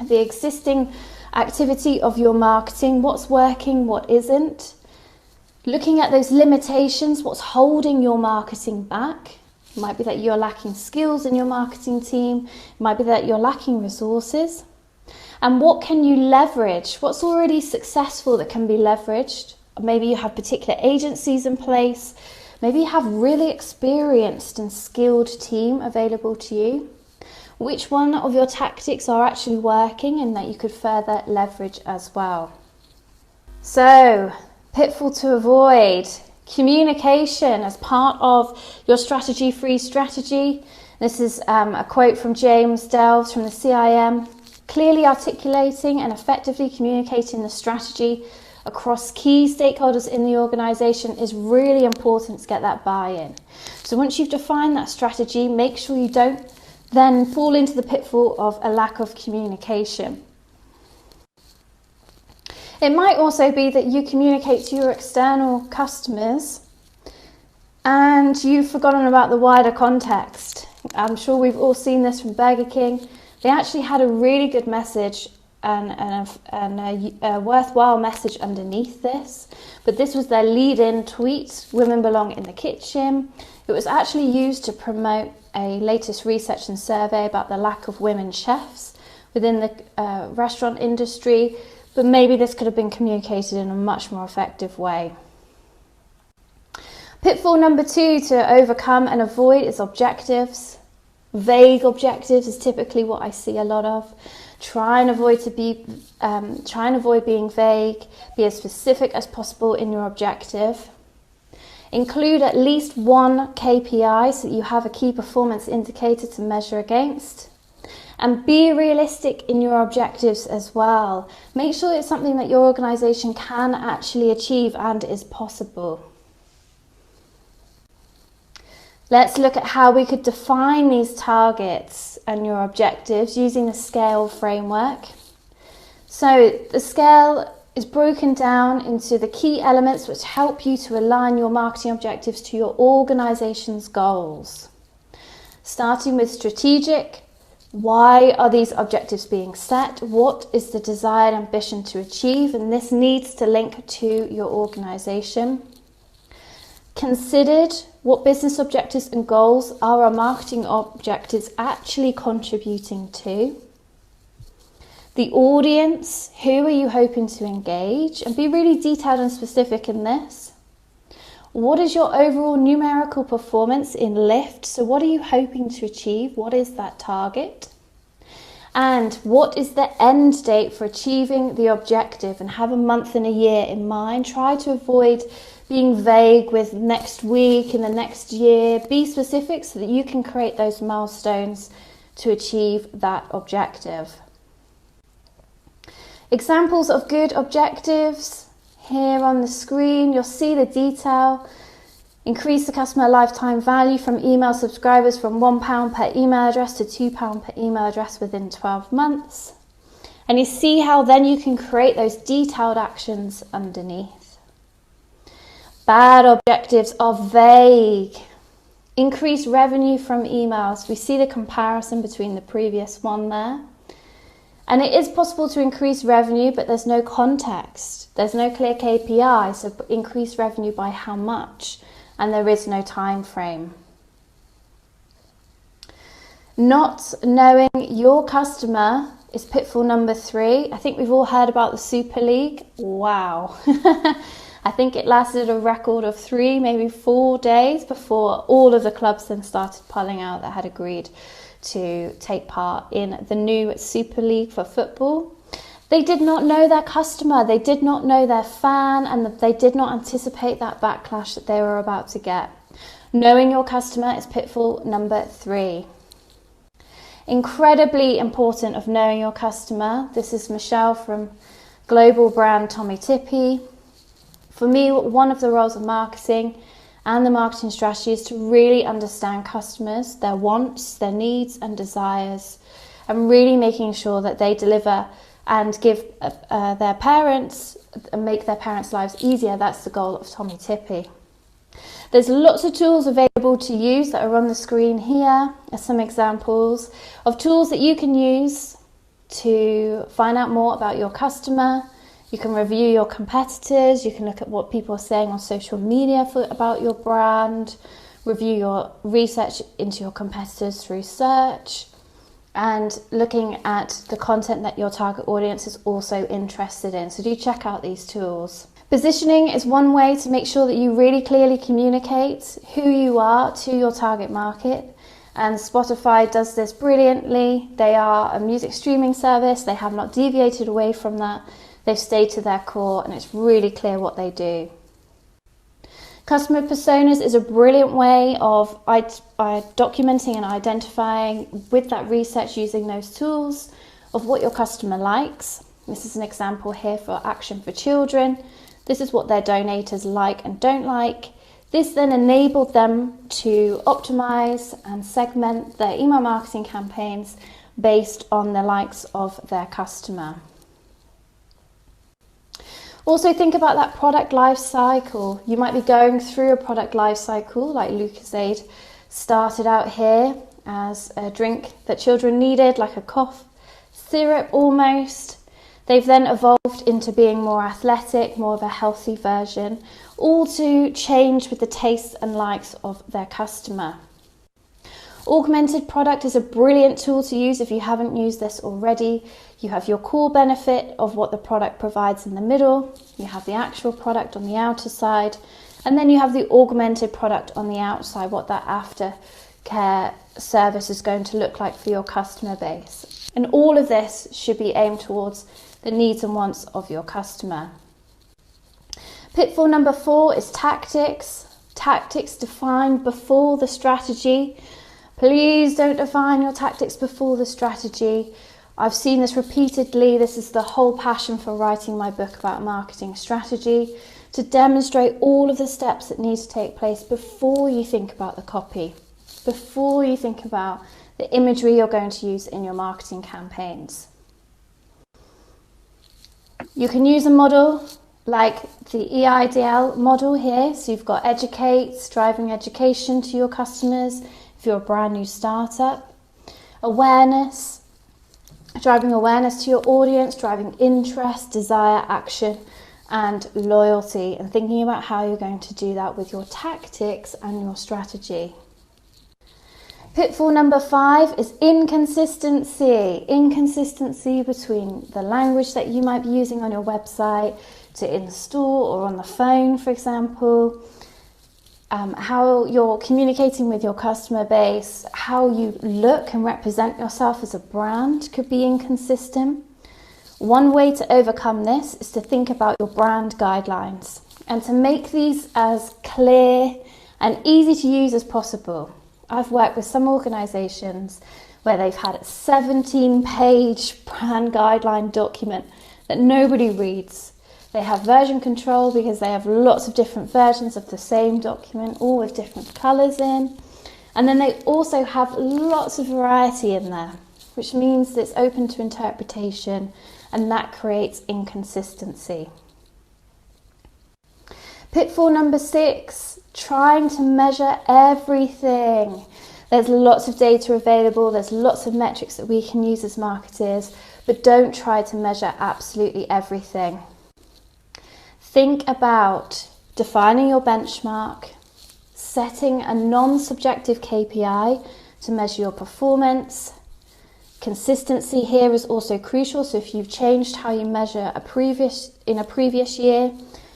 the existing activity of your marketing, what's working, what isn't, looking at those limitations, what's holding your marketing back. It might be that you're lacking skills in your marketing team, it might be that you're lacking resources. And what can you leverage? What's already successful that can be leveraged? Maybe you have particular agencies in place. Maybe you have really experienced and skilled team available to you. Which one of your tactics are actually working and that you could further leverage as well? So, pitfall to avoid. Communication as part of your strategy-free strategy. This is a quote from James Delves from the CIM. Clearly articulating and effectively communicating the strategy across key stakeholders in the organisation is really important to get that buy-in. So once you've defined that strategy, make sure you don't then fall into the pitfall of a lack of communication. It might also be that you communicate to your external customers and you've forgotten about the wider context. I'm sure we've all seen this from Burger King. They actually had a really good message and a worthwhile message underneath this, but this was their lead-in tweet, "Women belong in the kitchen." It was actually used to promote a latest research and survey about the lack of women chefs within the restaurant industry, but maybe this could have been communicated in a much more effective way. Pitfall number 2 to overcome and avoid is objectives. Vague objectives is typically what I see a lot of. Try and avoid being vague. Be as specific as possible in your objective. Include at least one KPI so that you have a key performance indicator to measure against. And be realistic in your objectives as well. Make sure it's something that your organisation can actually achieve and is possible. Let's look at how we could define these targets and your objectives using the SCALE framework. So the SCALE is broken down into the key elements which help you to align your marketing objectives to your organisation's goals. Starting with strategic. Why are these objectives being set? What is the desired ambition to achieve? And this needs to link to your organisation. Considered. What business objectives and goals are our marketing objectives actually contributing to? The audience, who are you hoping to engage? And be really detailed and specific in this. What is your overall numerical performance in lift? So what are you hoping to achieve? What is that target? And what is the end date for achieving the objective? And have a month and a year in mind. Try to avoid being vague with next week and the next year. Be specific so that you can create those milestones to achieve that objective. Examples of good objectives here on the screen. You'll see the detail. Increase the customer lifetime value from email subscribers from £1 per email address to £2 per email address within 12 months. And you see how then you can create those detailed actions underneath. Bad objectives are vague. Increase revenue from emails. We see the comparison between the previous one there. And it is possible to increase revenue, but there's no context. There's no clear KPI, so increase revenue by how much? And there is no time frame. Not knowing your customer is pitfall number 3. I think we've all heard about the Super League. Wow. I think it lasted a record of 3, maybe 4 days before all of the clubs then started pulling out that had agreed to take part in the new Super League for football. They did not know their customer, they did not know their fan, and they did not anticipate that backlash that they were about to get. Knowing your customer is pitfall number 3. Incredibly important of knowing your customer. This is Michelle from global brand Tommy Tippy. For me, one of the roles of marketing and the marketing strategy is to really understand customers, their wants, their needs and desires, and really making sure that they deliver and give their parents and make their parents' lives easier. That's the goal of Tommy Tippy. There's lots of tools available to use that are on the screen here as some examples of tools that you can use to find out more about your customer. You can review your competitors, you can look at what people are saying on social media about your brand, review your research into your competitors through search, and looking at the content that your target audience is also interested in. So do check out these tools. Positioning is one way to make sure that you really clearly communicate who you are to your target market. And Spotify does this brilliantly. They are a music streaming service. They have not deviated away from that. They've stayed to their core and it's really clear what they do. Customer personas is a brilliant way of documenting and identifying with that research using those tools of what your customer likes. This is an example here for Action for Children. This is what their donators like and don't like. This then enabled them to optimize and segment their email marketing campaigns based on the likes of their customer. Also think about that product life cycle. You might be going through a product life cycle like Lucozade started out here as a drink that children needed, like a cough syrup almost. They've then evolved into being more athletic, more of a healthy version, all to change with the tastes and likes of their customer. Augmented Product is a brilliant tool to use if you haven't used this already. You have your core benefit of what the product provides in the middle, you have the actual product on the outer side, and then you have the augmented product on the outside, what that aftercare service is going to look like for your customer base. And all of this should be aimed towards the needs and wants of your customer. Pitfall number 4 is tactics. Tactics defined before the strategy. Please don't define your tactics before the strategy. I've seen this repeatedly. This is the whole passion for writing my book about marketing strategy, to demonstrate all of the steps that need to take place before you think about the copy, before you think about the imagery you're going to use in your marketing campaigns. You can use a model like the EIDL model here. So you've got educate, driving education to your customers if you're a brand new startup. Awareness, driving awareness to your audience, driving interest, desire, action, and loyalty, and thinking about how you're going to do that with your tactics and your strategy. Pitfall number 5 is inconsistency. Inconsistency between the language that you might be using on your website to in-store or on the phone, for example. How you're communicating with your customer base, how you look and represent yourself as a brand could be inconsistent. One way to overcome this is to think about your brand guidelines and to make these as clear and easy to use as possible. I've worked with some organisations where they've had a 17-page brand guideline document that nobody reads. They have version control because they have lots of different versions of the same document, all with different colours in. And then they also have lots of variety in there, which means that it's open to interpretation, and that creates inconsistency. Pitfall number 6, trying to measure everything. There's lots of data available, there's lots of metrics that we can use as marketers, but don't try to measure absolutely everything. Think about defining your benchmark, setting a non-subjective KPI to measure your performance. Consistency here is also crucial, so if you've changed how you measure in a previous year,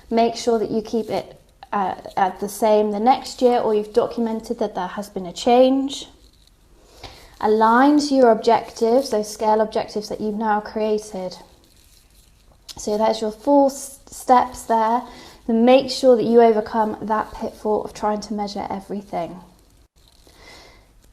make sure that you keep it at the same the next year, or you've documented that there has been a change. Align to your objectives, those scale objectives that you've now created. So there's your 4 steps there, and make sure that you overcome that pitfall of trying to measure everything.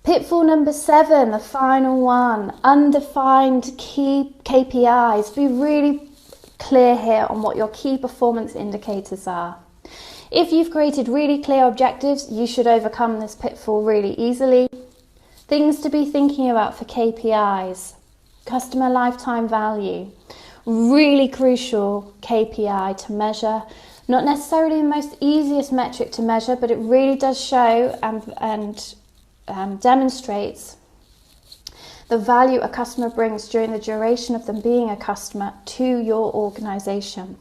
Pitfall number 7, the final one, undefined key KPIs. Be really clear here on what your key performance indicators are. If you've created really clear objectives, you should overcome this pitfall really easily. Things to be thinking about for KPIs: customer lifetime value, really crucial KPI to measure. Not necessarily the most easiest metric to measure, but it really does show and demonstrates the value a customer brings during the duration of them being a customer to your organization.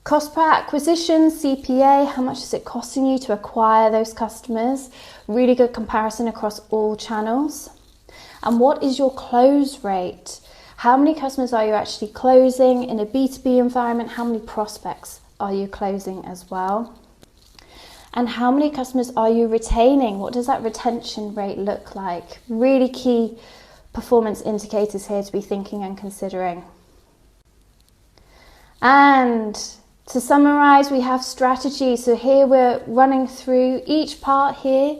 Cost per acquisition, CPA, how much is it costing you to acquire those customers? Really good comparison across all channels. And what is your close rate? How many customers are you actually closing in a B2B environment? How many prospects are you closing as well? And how many customers are you retaining? What does that retention rate look like? Really key performance indicators here to be thinking and considering. And to summarize, we have strategy. So here we're running through each part here,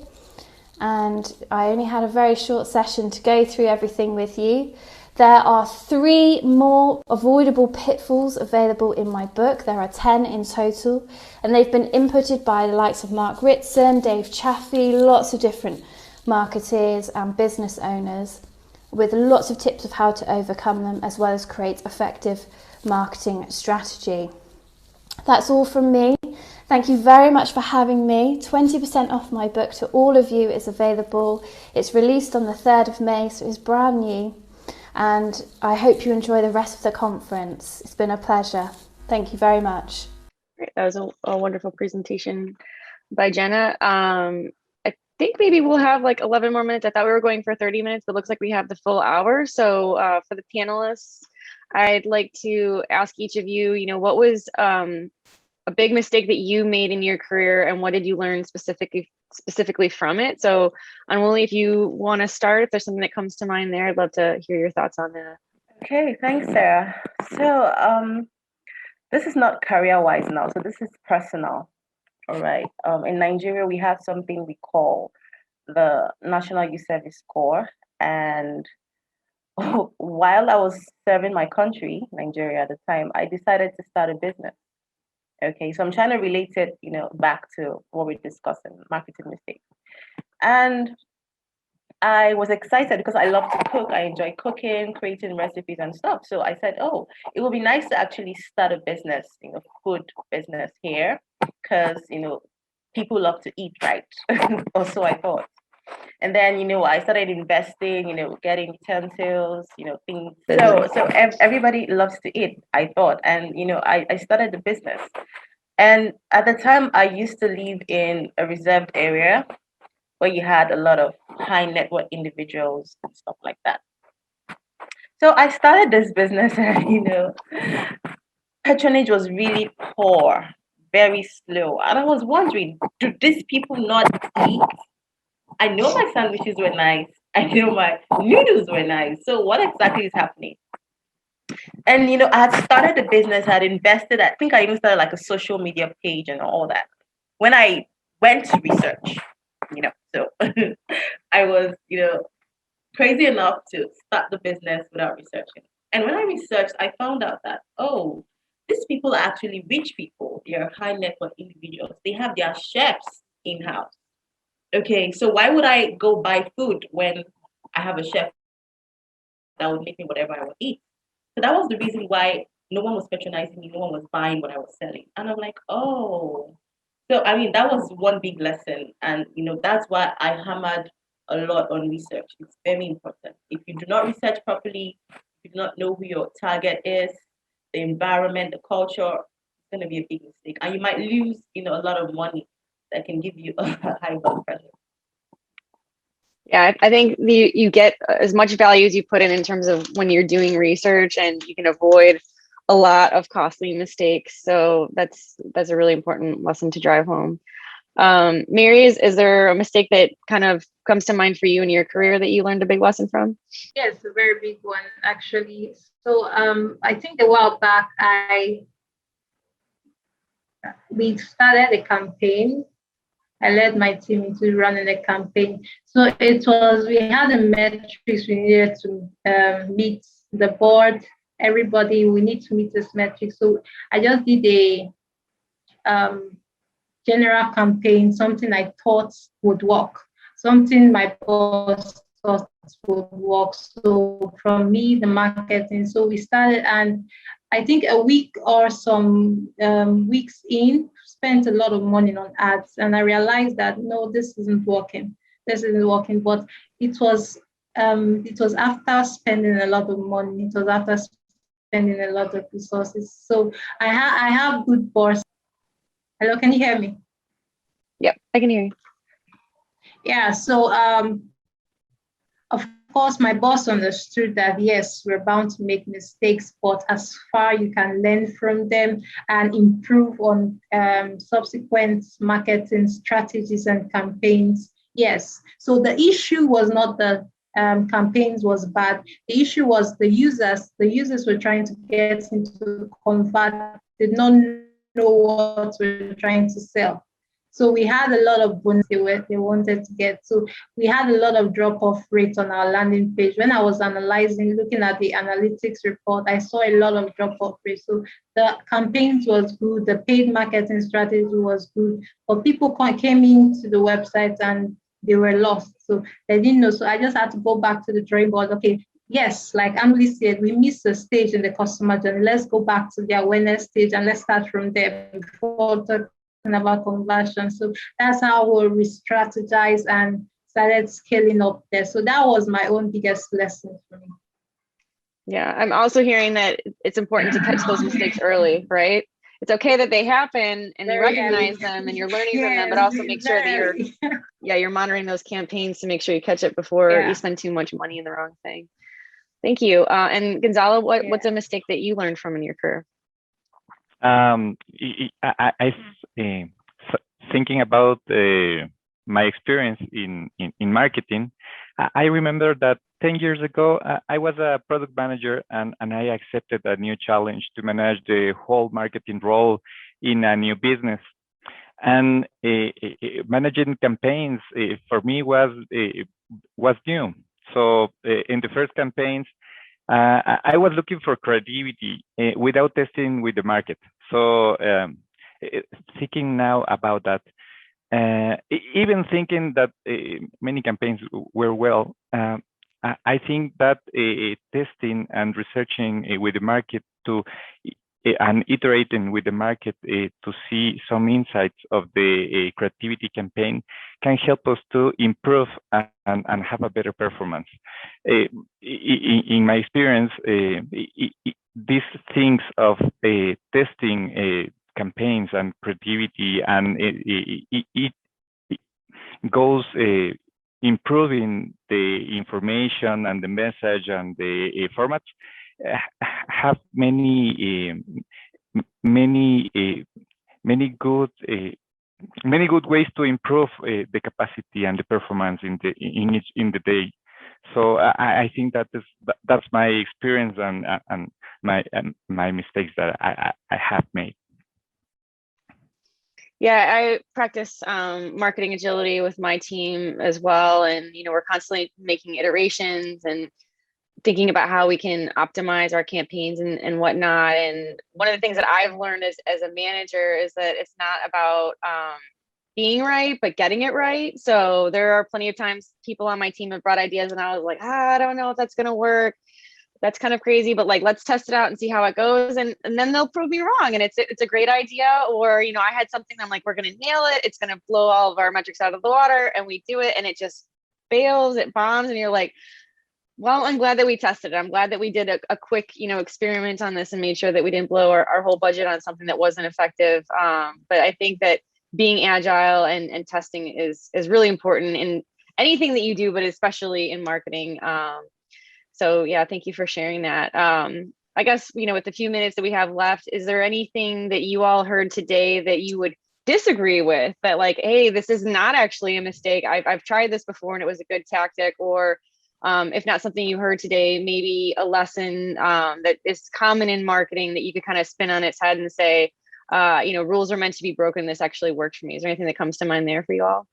and I only had a very short session to go through everything with you. There are 3 more avoidable pitfalls available in my book. There are 10 in total, and they've been inputted by the likes of Mark Ritson, Dave Chaffee, lots of different marketers and business owners, with lots of tips of how to overcome them, as well as create effective marketing strategy. That's all from me. Thank you very much for having me. 20% off my book to all of you is available. It's released on the 3rd of May, so it's brand new. And I hope you enjoy the rest of the conference. It's been a pleasure. Thank you very much. Great. That was a wonderful presentation by Jenna. I think maybe we'll have like 11 more minutes. I thought we were going for 30 minutes, but it looks like we have the full hour. So for the panelists, I'd like to ask each of you, what was a big mistake that you made in your career, and what did you learn specifically from it? So Anwuli, if you want to start, if there's something that comes to mind there, I'd love to hear your thoughts on that. Okay, thanks, Sarah. So this is not career-wise now, so this is personal. All right. In Nigeria, we have something we call the National Youth Service Corps, and while I was serving my country, Nigeria at the time, I decided to start a business. Okay, so I'm trying to relate it, back to what we're discussing, marketing mistakes. And I was excited because I love to cook. I enjoy cooking, creating recipes and stuff. So I said, oh, it would be nice to actually start a business, food business here, because, people love to eat, right? Or so I thought. And then, I started investing, getting utensils, things. So everybody loves to eat, I thought. And, I started the business. And at the time, I used to live in a reserved area where you had a lot of high net worth individuals and stuff like that. So I started this business and, patronage was really poor, very slow. And I was wondering, do these people not eat? I know my sandwiches were nice. I know my noodles were nice. So what exactly is happening? And, I had started the business, I had invested. I think I even started like a social media page and all that. When I went to research, so I was, crazy enough to start the business without researching. And when I researched, I found out that, oh, these people are actually rich people. They are high net worth individuals. They have their chefs in-house. Okay, so why would I go buy food when I have a chef that would make me whatever I would eat? So that was the reason why no one was patronizing me, no one was buying what I was selling. And I'm like, oh. So I mean, that was one big lesson. And that's why I hammered a lot on research. It's very important. If you do not research properly, if you do not know who your target is, the environment, the culture, it's gonna be a big mistake. And you might lose, a lot of money that can give you a high blood pressure. Yeah, I think you get as much value as you put in terms of when you're doing research, and you can avoid a lot of costly mistakes. So that's a really important lesson to drive home. Mary, is there a mistake that kind of comes to mind for you in your career that you learned a big lesson from? Yes, a very big one, actually. So I think a while back, we started a campaign. I led my team into running a campaign. So we had a metrics we needed to meet, the board, everybody, we need to meet this metric. So I just did a general campaign, something I thought would work, something my boss thought would work. So from me, the marketing. So we started, and I think a week or some weeks in, spent a lot of money on ads, and I realized that no, this isn't working. This isn't working. But it was after spending a lot of money. It was after spending a lot of resources. So I have good boss. Hello, can you hear me? Yep, I can hear you. Yeah. So of course, my boss understood that, yes, we're bound to make mistakes, but as far you can learn from them and improve on subsequent marketing strategies and campaigns. Yes. So the issue was not the campaigns was bad. The issue was the users. The users were trying to get into convert, did not know what we're trying to sell. So we had a lot of bonus they wanted to get. So we had a lot of drop-off rates on our landing page. When I was looking at the analytics report, I saw a lot of drop-off rates. So the campaigns was good, the paid marketing strategy was good, but people came into the website and they were lost. So they didn't know. So I just had to go back to the drawing board. Okay, yes, like Emily said, we missed a stage in the customer journey. Let's go back to the awareness stage and let's start from there before about conversion. So that's how we re-strategize and started scaling up there. So that was my own biggest lesson for me. Yeah, I'm also hearing that it's important to catch those mistakes early, right? It's okay that they happen and you recognize them and you're learning from them, but also make sure that you're monitoring those campaigns to make sure you catch it before you spend too much money in the wrong thing. Thank you. And Gonzalo, what's a mistake that you learned from in your career? Thinking about my experience in marketing, I remember that 10 years ago, I was a product manager and I accepted a new challenge to manage the whole marketing role in a new business. And managing campaigns for me was new. So in the first campaigns, I was looking for creativity without testing with the market. So thinking now about that, even thinking that many campaigns were well, I think that testing and researching with the market and iterating with the market to see some insights of the creativity campaign can help us to improve and have a better performance. In my experience, these things of testing campaigns and creativity, and it goes improving the information and the message and the formats, have many good ways to improve the capacity and the performance in the day. So I think that's my experience and my mistakes that I have made. Yeah, I practice marketing agility with my team as well, and we're constantly making iterations and thinking about how we can optimize our campaigns and whatnot. And one of the things that I've learned as a manager is that it's not about being right, but getting it right. So there are plenty of times people on my team have brought ideas and I was like, I don't know if that's going to work. That's kind of crazy, but like, let's test it out and see how it goes. And then they'll prove me wrong. And it's a great idea. Or, you know, I had something, I'm like, we're going to nail it. It's going to blow all of our metrics out of the water. And we do it and it just fails, it bombs. And you're like, well, I'm glad that we tested it. I'm glad that we did a quick, you know, experiment on this and made sure that we didn't blow our whole budget on something that wasn't effective. But I think that being agile and testing is really important in anything that you do, but especially in marketing. So yeah, thank you for sharing that. I guess, you know, with the few minutes that we have left, is there anything that you all heard today that you would disagree with, that like, hey, this is not actually a mistake. I've tried this before and it was a good tactic, or if not something you heard today, maybe a lesson that is common in marketing that you could kind of spin on its head and say, you know, rules are meant to be broken. This actually worked for me. Is there anything that comes to mind there for you all?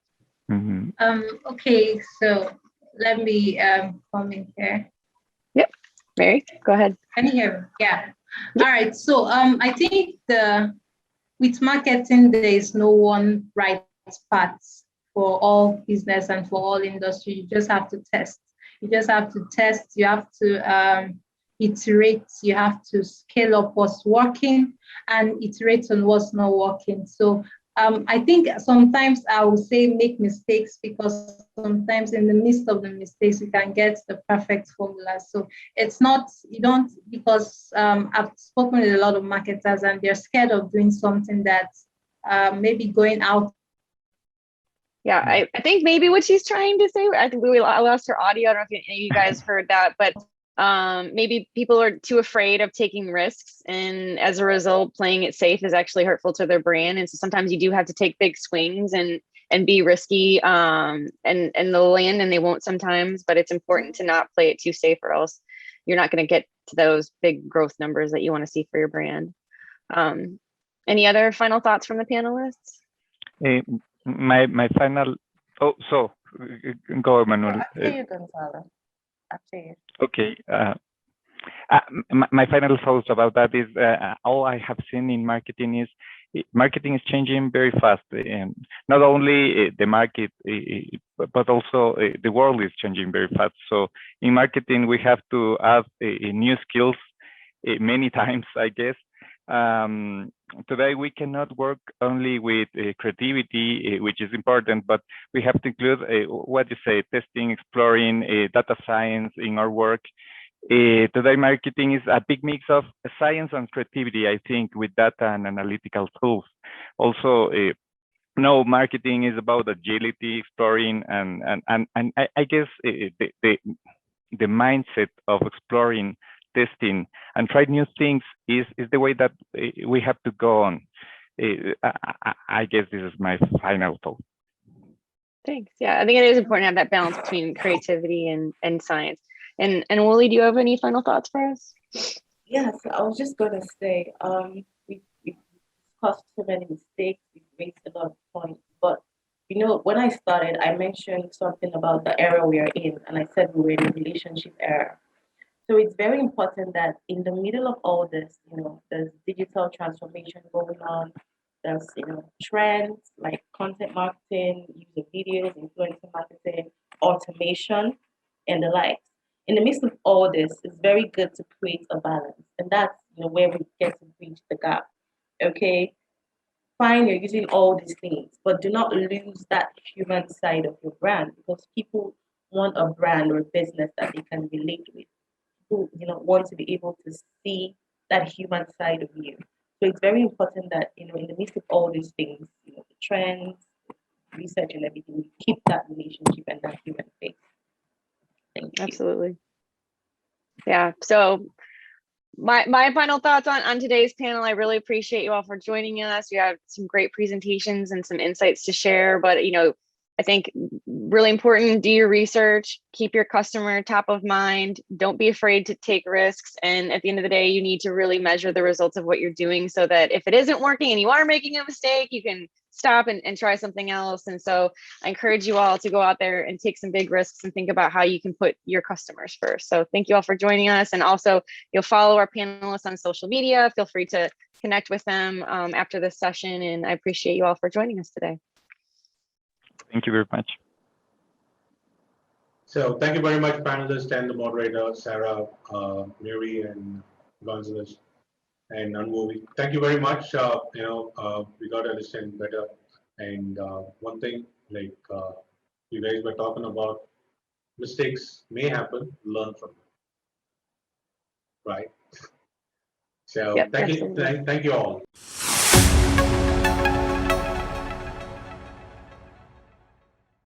Okay, so let me come in here. Yep, Mary, go ahead. Can you hear me? Yeah. All right. So I think with marketing, there is no one right path for all business and for all industry. You just have to test. You just have to test. You have to iterate. You have to scale up what's working and iterate on what's not working. So I think sometimes I will say make mistakes, because sometimes in the midst of the mistakes, you can get the perfect formula. So it's not, you don't, because I've spoken with a lot of marketers and they're scared of doing something that maybe going out. Yeah, I think maybe what she's trying to say, I think we lost her audio. I don't know if you guys heard that, but maybe people are too afraid of taking risks, and as a result, playing it safe is actually hurtful to their brand. And so sometimes you do have to take big swings and be risky, and they'll land and they won't sometimes, but it's important to not play it too safe, or else you're not going to get to those big growth numbers that you want to see for your brand. Any other final thoughts from the panelists? My final, so go, Emmanuel. After you, Gonzalo. After you. Okay. My final thoughts about that is all I have seen in marketing is marketing is changing very fast, and not only the market, but also the world is changing very fast. So in marketing, we have to add new skills many times, I guess. Today, we cannot work only with creativity, which is important, but we have to include what you say, testing, exploring, data science in our work. Today, marketing is a big mix of science and creativity, I think, with data and analytical tools. Also, no, marketing is about agility, exploring, and I guess the mindset of exploring, testing, and try new things is the way that we have to go on. I guess this is my final thought. Thanks. Yeah, I think it is important to have that balance between creativity and science. And Wooly, do you have any final thoughts for us? Yes, I was just going to say, we've discussed so many mistakes, we've raised a lot of points, but you know, when I started, I mentioned something about the era we are in, and I said we were in a relationship era. So it's very important that in the middle of all this, you know, there's digital transformation going on. There's, you know, trends like content marketing, using videos, influencer marketing, automation, and the likes. In the midst of all this, it's very good to create a balance. And that's, you know, where we get to bridge the gap. Okay? Fine, you're using all these things, but do not lose that human side of your brand, because people want a brand or a business that they can relate with. Who, you know, want to be able to see that human side of you. So it's very important that, you know, in the midst of all these things, you know, the trends, research and everything, we keep that relationship and that human face. Thank you. Absolutely. Yeah. So my final thoughts on today's panel, I really appreciate you all for joining us. You have some great presentations and some insights to share, but, you know, I think really important, do your research, keep your customer top of mind, don't be afraid to take risks. And at the end of the day, you need to really measure the results of what you're doing so that if it isn't working and you are making a mistake, you can stop and try something else. And so I encourage you all to go out there and take some big risks and think about how you can put your customers first. So thank you all for joining us. And also you'll follow our panelists on social media. Feel free to connect with them after this session. And I appreciate you all for joining us today. Thank you very much. So thank you very much, panelists and the moderator, Sarah, Mary, and Gonzalo, and Unwovi. Thank you very much. We got to understand better. And one thing, like you guys were talking about, mistakes may happen, learn from them, right? So Yep, thank you, absolutely. thank you all.